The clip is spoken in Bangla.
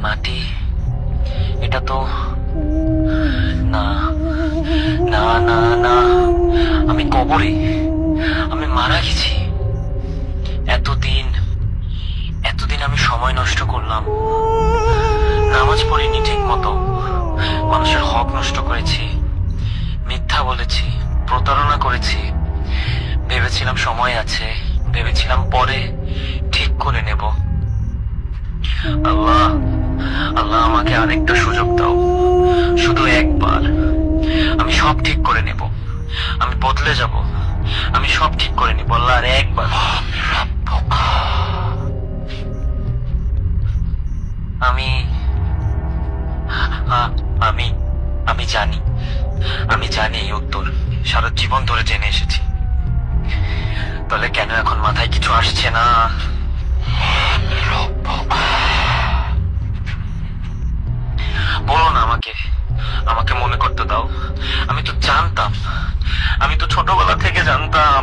মাটি, এটা তো না, না না না, আমি কবরে, আমি মারা গেছি। এতদিন এতদিন আমি সময় নষ্ট করলাম, নামাজ পড়িনি ঠিক মতো, মানুষের হক নষ্ট করেছি, মিথ্যা বলেছি, প্রতারণা করেছি। ভেবেছিলাম সময় আছে, ভেবেছিলাম পরে ঠিক করে নেব। আল্লাহ, আল্লাহ আমাকে আরেকটা সুযোগ দাও, শুধু একবার। আমি সব ঠিক করে নেব, আমি বদলে যাব, আমি সব ঠিক করে নেব আল্লাহ, আর একবার। আমি আমি আমি জানি, আমি জানি এই উত্তর, সারা জীবন ধরে জেনে এসেছি। তাহলে কেন এখন মাথায় কিছু আসছে না? বলো না আমাকে, আমাকে মনে করতে দাও। আমি তো জানতাম, আমি তো ছোটবেলা থেকে জানতাম